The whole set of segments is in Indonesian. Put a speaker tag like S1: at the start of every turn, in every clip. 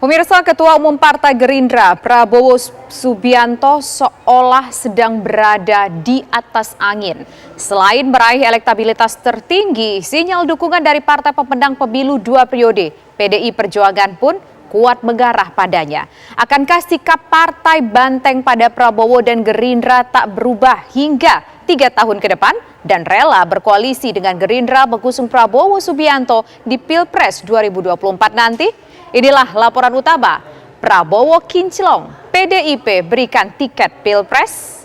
S1: Pemirsa, Ketua Umum Partai Gerindra Prabowo Subianto seolah sedang berada di atas angin. Selain meraih elektabilitas tertinggi, sinyal dukungan dari partai pemenang pemilu 2 periode, PDI Perjuangan pun kuat mengarah padanya. Akankah sikap Partai Banteng pada Prabowo dan Gerindra tak berubah hingga 3 tahun ke depan dan rela berkoalisi dengan Gerindra mengusung Prabowo Subianto di Pilpres 2024 nanti? Inilah laporan utama. Prabowo kinclong, PDIP berikan tiket Pilpres.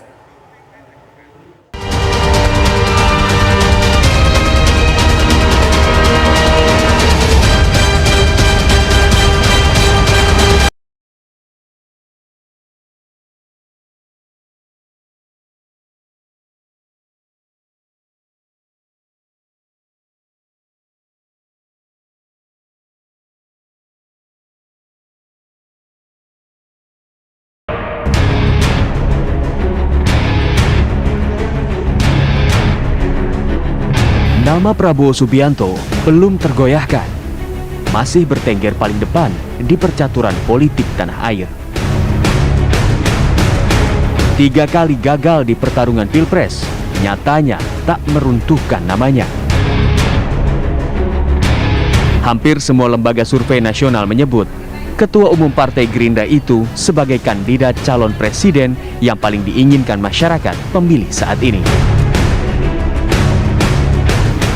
S2: Nama Prabowo Subianto belum tergoyahkan, masih bertengger paling depan di percaturan politik tanah air. 3 kali gagal di pertarungan Pilpres, nyatanya tak meruntuhkan namanya. Hampir semua lembaga survei nasional menyebut Ketua Umum Partai Gerindra itu sebagai kandidat calon presiden yang paling diinginkan masyarakat pemilih saat ini.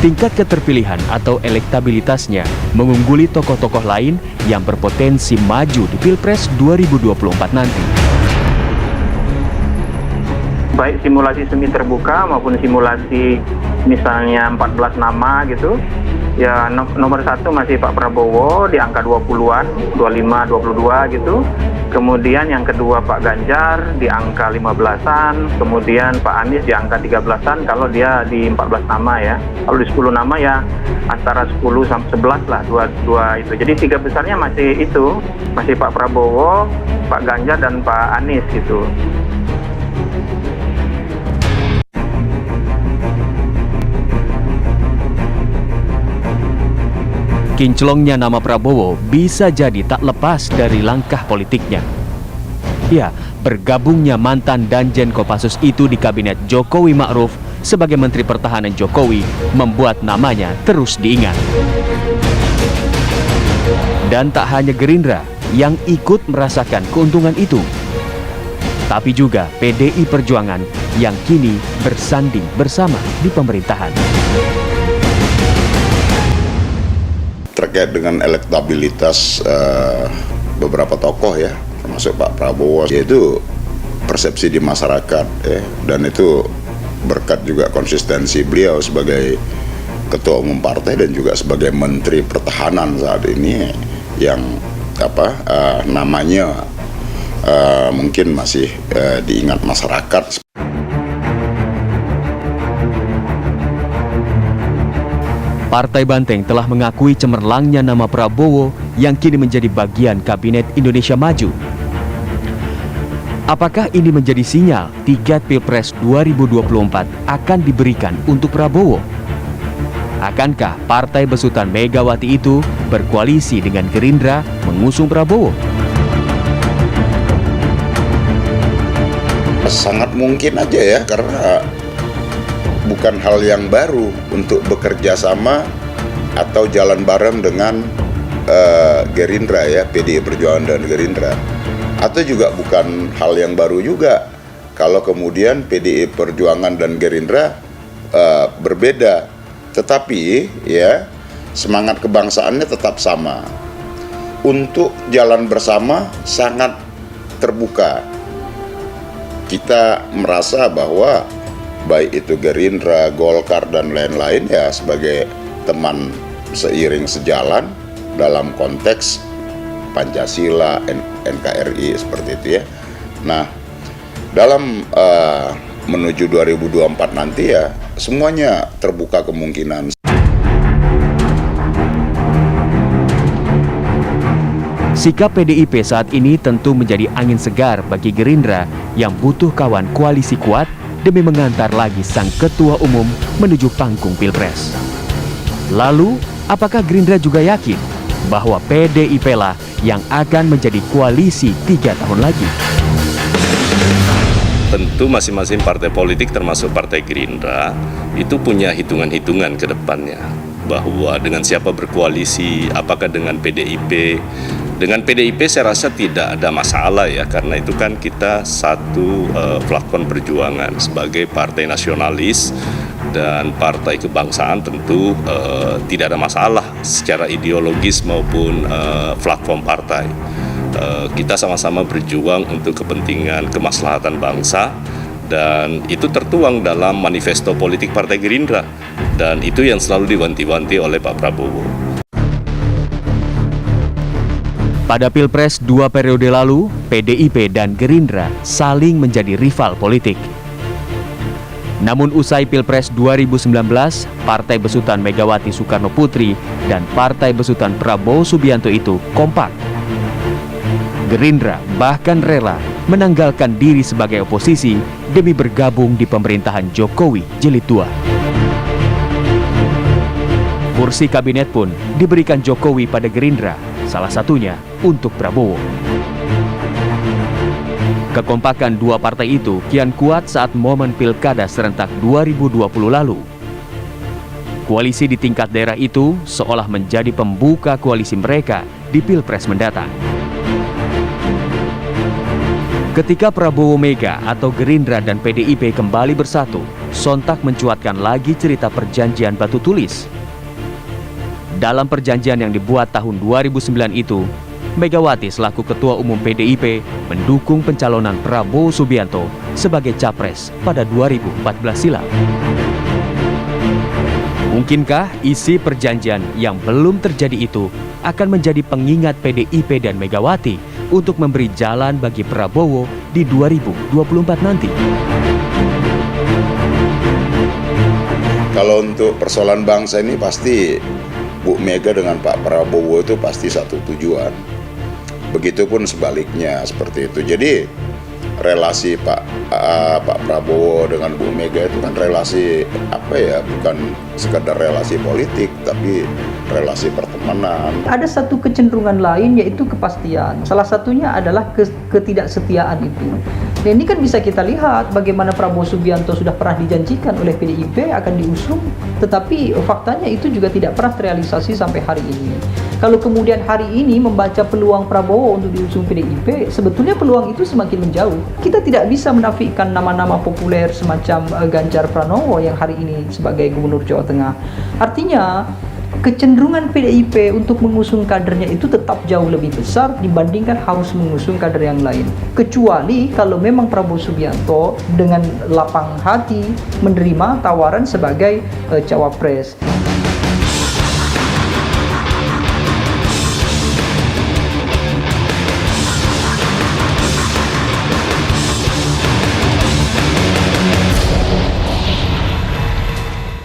S2: Tingkat keterpilihan atau elektabilitasnya mengungguli tokoh-tokoh lain yang berpotensi maju di Pilpres 2024 nanti.
S3: Baik simulasi semi terbuka maupun simulasi misalnya 14 nama gitu, ya nomor 1 masih Pak Prabowo di angka 20-an, 25, 22 gitu. Kemudian yang kedua Pak Ganjar di angka 15-an, kemudian Pak Anies di angka 13-an kalau dia di 14 nama ya. Kalau di 10 nama ya antara 10 sampai 11 lah, dua itu. Jadi 3 besarnya masih itu, masih Pak Prabowo, Pak Ganjar dan Pak Anies gitu.
S2: Kinclongnya nama Prabowo bisa jadi tak lepas dari langkah politiknya. Ya, bergabungnya mantan Danjen Kopassus itu di kabinet Jokowi Ma'ruf sebagai Menteri Pertahanan Jokowi membuat namanya terus diingat. Dan tak hanya Gerindra yang ikut merasakan keuntungan itu, tapi juga PDI Perjuangan yang kini bersanding bersama di pemerintahan.
S4: Terkait dengan elektabilitas beberapa tokoh ya, termasuk Pak Prabowo, yaitu persepsi di masyarakat ya, dan itu berkat juga konsistensi beliau sebagai Ketua Umum Partai dan juga sebagai Menteri Pertahanan saat ini yang namanya mungkin masih diingat masyarakat.
S2: Partai Banteng telah mengakui cemerlangnya nama Prabowo yang kini menjadi bagian Kabinet Indonesia Maju. Apakah ini menjadi sinyal tiket Pilpres 2024 akan diberikan untuk Prabowo? Akankah Partai Besutan Megawati itu berkoalisi dengan Gerindra mengusung Prabowo?
S4: Sangat mungkin aja ya, karena bukan hal yang baru untuk bekerja sama atau jalan bareng dengan Gerindra ya, PDI Perjuangan dan Gerindra. Atau juga bukan hal yang baru juga kalau kemudian PDI Perjuangan dan Gerindra berbeda. Tetapi ya, semangat kebangsaannya tetap sama. Untuk jalan bersama sangat terbuka. Kita merasa bahwa baik itu Gerindra, Golkar, dan lain-lain ya sebagai teman seiring sejalan dalam konteks Pancasila, NKRI seperti itu ya. Nah, dalam menuju 2024 nanti ya semuanya terbuka kemungkinan.
S2: Sikap PDIP saat ini tentu menjadi angin segar bagi Gerindra yang butuh kawan koalisi kuat demi mengantar lagi sang ketua umum menuju panggung Pilpres. Lalu, apakah Gerindra juga yakin bahwa PDIP lah yang akan menjadi koalisi 3 tahun lagi.
S5: Tentu masing-masing partai politik termasuk Partai Gerindra itu punya hitungan-hitungan ke depannya. Bahwa dengan siapa berkoalisi, apakah dengan PDIP. Dengan PDIP saya rasa tidak ada masalah ya, karena itu kan kita satu platform perjuangan sebagai partai nasionalis dan partai kebangsaan tentu tidak ada masalah secara ideologis maupun platform partai. Kita sama-sama berjuang untuk kepentingan kemaslahatan bangsa dan itu tertuang dalam manifesto politik Partai Gerindra dan itu yang selalu diwanti-wanti oleh Pak Prabowo.
S2: Pada Pilpres 2 periode lalu, PDIP dan Gerindra saling menjadi rival politik. Namun usai Pilpres 2019, Partai Besutan Megawati Soekarno Putri dan Partai Besutan Prabowo Subianto itu kompak. Gerindra bahkan rela menanggalkan diri sebagai oposisi demi bergabung di pemerintahan Jokowi Jilid 2. Kursi kabinet pun diberikan Jokowi pada Gerindra, salah satunya untuk Prabowo. Kekompakan dua partai itu kian kuat saat momen Pilkada serentak 2020 lalu. Koalisi di tingkat daerah itu seolah menjadi pembuka koalisi mereka di Pilpres mendatang. Ketika Prabowo Mega atau Gerindra dan PDIP kembali bersatu, sontak mencuatkan lagi cerita perjanjian batu tulis. Dalam perjanjian yang dibuat tahun 2009 itu, Megawati selaku Ketua Umum PDIP mendukung pencalonan Prabowo Subianto sebagai capres pada 2014 silam. Mungkinkah isi perjanjian yang belum terjadi itu akan menjadi pengingat PDIP dan Megawati untuk memberi jalan bagi Prabowo di 2024 nanti?
S4: Kalau untuk persoalan bangsa ini pasti Bu Mega dengan Pak Prabowo itu pasti satu tujuan. Begitupun sebaliknya seperti itu. Jadi relasi Pak Prabowo dengan Bu Mega itu kan relasi bukan sekadar relasi politik tapi relasi pertemanan.
S6: Ada satu kecenderungan lain yaitu kepastian. Salah satunya adalah ketidaksetiaan itu. Dan ini kan bisa kita lihat bagaimana Prabowo Subianto sudah pernah dijanjikan oleh PDIP akan diusung, tetapi faktanya itu juga tidak pernah terrealisasi sampai hari ini. Kalau kemudian hari ini membaca peluang Prabowo untuk diusung PDIP, sebetulnya peluang itu semakin menjauh. Kita tidak bisa menafikan nama-nama populer semacam Ganjar Pranowo yang hari ini sebagai Gubernur Jawa Tengah. Artinya, kecenderungan PDIP untuk mengusung kadernya itu tetap jauh lebih besar dibandingkan harus mengusung kader yang lain. Kecuali kalau memang Prabowo Subianto dengan lapang hati menerima tawaran sebagai cawapres.